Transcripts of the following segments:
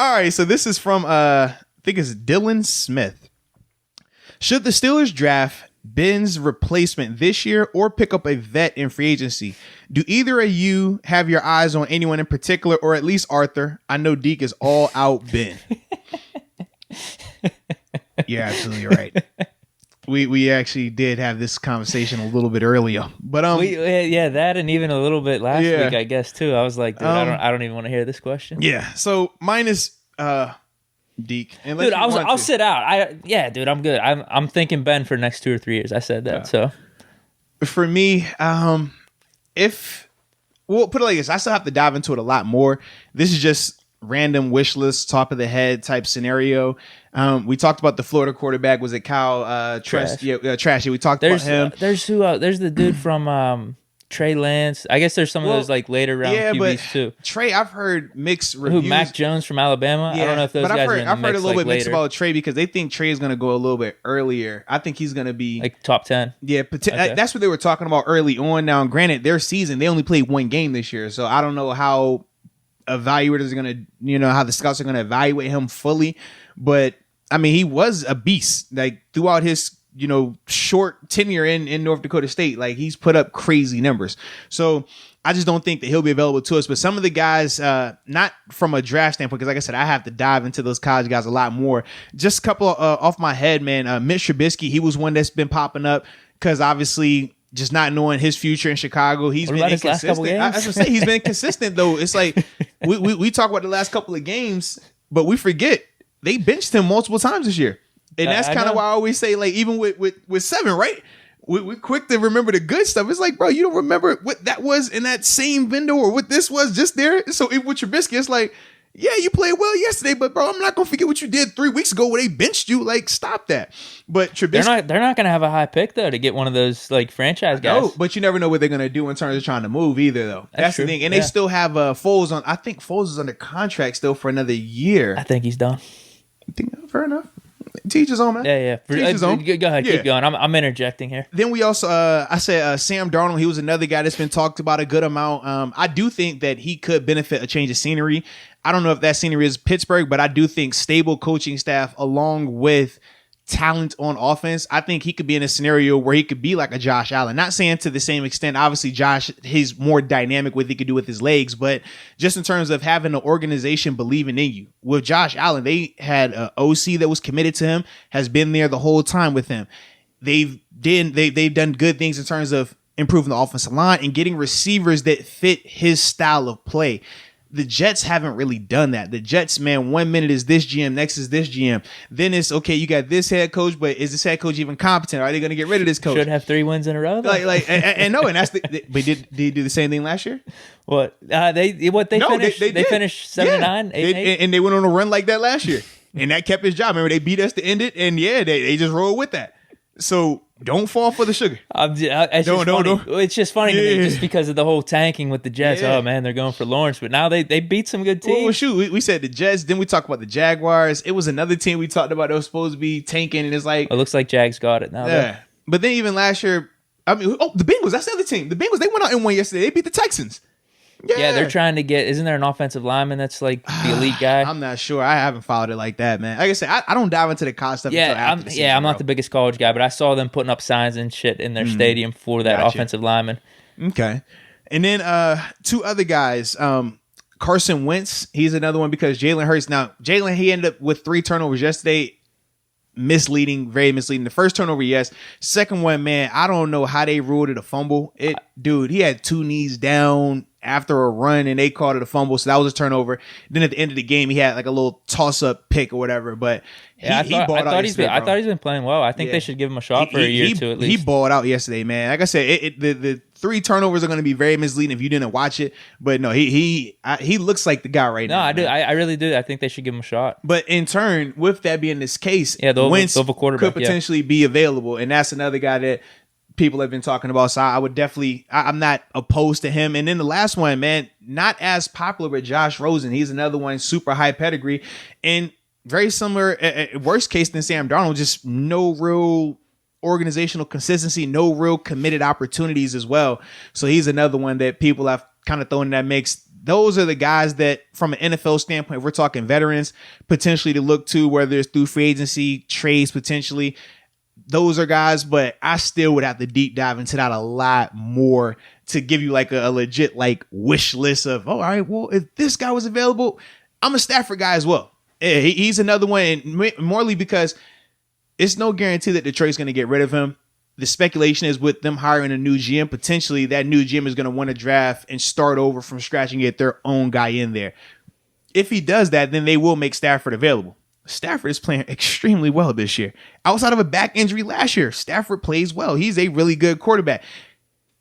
All right, so this is from I think it's Dylan Smith. Should the Steelers draft Ben's replacement this year or pick up a vet in free agency? Do either of you have your eyes on anyone in particular, or at least Arthur? I know Deke is all out Ben. You're absolutely right. We actually did have this conversation a little bit earlier, but that and even a little bit last week, I guess too. I was like, dude, I don't even want to hear this question. Yeah. So mine is Deke. Dude, I'll sit out. Dude, I'm good. I'm thinking Ben for the next 2 or 3 years. I said that. So for me, if we'll put it like this, I still have to dive into it a lot more. This is just random wish list, top of the head type scenario. We talked about the Florida quarterback. Was it Kyle Trask? Yeah, Trash. We talked about him. There's the dude from Trey Lance. I guess there's some of those like later round QBs too. Trey, I've heard mixed reviews. Mac Jones from Alabama. Yeah, I don't know if those guys are in the I've heard a little bit mixed later. about Trey because they think Trey is going to go a little bit earlier. I think he's going to be like top 10. Yeah, that's what they were talking about early on. Now, granted, their season, they only played one game this year, so I don't know how evaluators are going to, how the scouts are going to evaluate him fully. But I mean, he was a beast like throughout his short tenure in North Dakota State. Like, he's put up crazy numbers. So I just don't think that he'll be available to us. But some of the guys, not from a draft standpoint, because like I said, I have to dive into those college guys a lot more. Just a couple off my head, man. Mitch Trubisky, he was one that's been popping up because obviously just not knowing his future in Chicago. He's been inconsistent. I was gonna say he's been consistent though. It's like we talk about the last couple of games, but we forget they benched him multiple times this year. And that's kind of why I always say, like, even with 7, right? We're quick to remember the good stuff. It's like, bro, you don't remember what that was in that same window or what this was just there. So with Trubisky, it's like, yeah, you played well yesterday, but bro, I'm not gonna forget what you did 3 weeks ago where they benched you. Like, stop that. But Trubisky, they're not gonna have a high pick though to get one of those like franchise guys. No, but you never know what they're gonna do in terms of trying to move either, though. That's the thing. And they still have Foles on. I think Foles is under contract still for another year. I think he's done. I think fair enough. Teach his own, man. Yeah. Go ahead, keep going. I'm interjecting here. Then we also, I said Sam Darnold. He was another guy that's been talked about a good amount. I do think that he could benefit a change of scenery. I don't know if that scenery is Pittsburgh, but I do think stable coaching staff along with talent on offense, I think he could be in a scenario where he could be like a Josh Allen. Not saying to the same extent. Obviously, Josh, he's more dynamic with what he could do with his legs, but just in terms of having an organization believing in you. With Josh Allen, they had an OC that was committed to him, has been there the whole time with him. They've done good things in terms of improving the offensive line and getting receivers that fit his style of play. The Jets haven't really done that. The Jets, man, 1 minute is this GM, next is this GM. Then it's, okay, you got this head coach, but is this head coach even competent? Are they going to get rid of this coach? Should have 3 wins in a row. Though. And that's but did he do the same thing last year? What? They finished 7-9, 8-8? And they went on a run like that last year. And that kept his job. Remember, they beat us to end it, and they just rolled with that. So don't fall for the sugar. It's just funny to me just because of the whole tanking with the Jets. Yeah. Oh, man, they're going for Lawrence. But now they beat some good teams. Well, shoot, we said the Jets. Then we talked about the Jaguars. It was another team we talked about that was supposed to be tanking. And it's like... It looks like Jags got it now. Yeah. But then even last year... I mean, the Bengals. That's the other team. The Bengals, they went out and won yesterday. They beat the Texans. Yeah, they're trying to get... Isn't there an offensive lineman that's like the elite guy? I'm not sure. I haven't followed it like that, man. Like I said, I don't dive into the college stuff until after the season, I'm not the biggest college guy, but I saw them putting up signs and shit in their stadium for that offensive lineman. Okay. And then 2 other guys. Carson Wentz, he's another one because Jalen Hurts. Now, Jalen, he ended up with 3 turnovers yesterday. Misleading, very misleading. The first turnover, yes. Second one, man, I don't know how they ruled it a fumble. Dude, he had 2 knees down after a run and they called it a fumble, so that was a turnover. Then at the end of the game, he had like a little toss-up pick or whatever, but I thought he's been playing well. I think they should give him a shot for a year or 2 at least. He balled out yesterday, man. Like I said, the 3 turnovers are going to be very misleading if you didn't watch it, but no, he looks like the guy right now. No, I do. I really do. I think they should give him a shot. But in turn, with that being this case, Wentz could potentially be available, and that's another guy that people have been talking about. So I would definitely, I'm not opposed to him. And then the last one, man, not as popular, but Josh Rosen. He's another one, super high pedigree and very similar, worst case than Sam Darnold, just no real organizational consistency, no real committed opportunities as well. So he's another one that people have kind of thrown in that mix. those are the guys that, from an NFL standpoint, if we're talking veterans, potentially to look to, whether it's through free agency, trades potentially. Those are guys, but I still would have to deep dive into that a lot more to give you like a legit like wish list of, oh, all right, well, if this guy was available, I'm a Stafford guy as well. He's another one, and morely because it's no guarantee that Detroit's going to get rid of him. The speculation is with them hiring a new GM, potentially that new GM is going to want to draft and start over from scratch and get their own guy in there. If he does that, then they will make Stafford available. Stafford is playing extremely well this year. Outside of a back injury last year, Stafford plays well. He's a really good quarterback.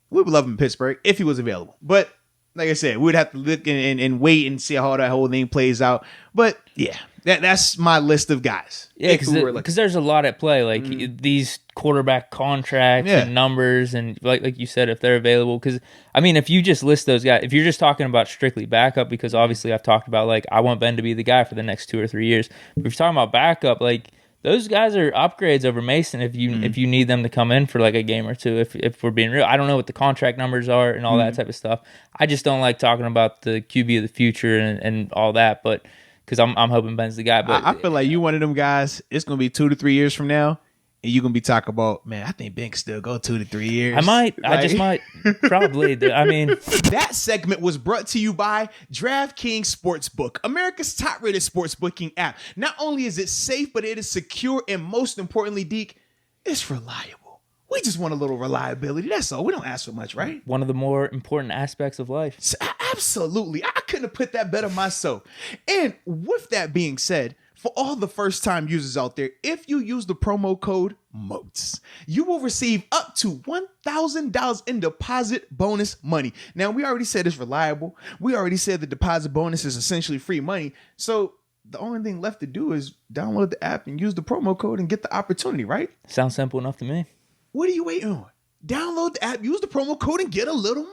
We would love him in Pittsburgh if he was available. But like I said, we would have to look and wait and see how that whole thing plays out. But yeah, that's my list of guys. Yeah, because there's a lot at play. Like these quarterback contracts and numbers, and like you said, if they're available. Because I mean, if you just list those guys, if you're just talking about strictly backup, because obviously I've talked about like I want Ben to be the guy for the next 2 or 3 years. But if you're talking about backup, like those guys are upgrades over Mason. If you need them to come in for like a game or two, if we're being real, I don't know what the contract numbers are and all that type of stuff. I just don't like talking about the QB of the future and all that, but. Because I'm hoping Ben's the guy. But I feel like you one of them guys, it's going to be 2 to 3 years from now, and you're going to be talking about, man, I think Ben can still go 2 to 3 years. I might. Like, I just might. Probably. I mean. That segment was brought to you by DraftKings Sportsbook, America's top-rated sports booking app. Not only is it safe, but it is secure, and most importantly, Deke, it's reliable. We just want a little reliability. That's all. We don't ask for much, right? One of the more important aspects of life. Absolutely. I couldn't have put that better myself. And with that being said, for all the first-time users out there, if you use the promo code Moats, you will receive up to $1,000 in deposit bonus money. Now, we already said it's reliable. We already said the deposit bonus is essentially free money. So the only thing left to do is download the app and use the promo code and get the opportunity, right? Sounds simple enough to me. What are you waiting on? Download the app, use the promo code, and get a little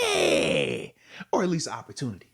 money. Or at least opportunity.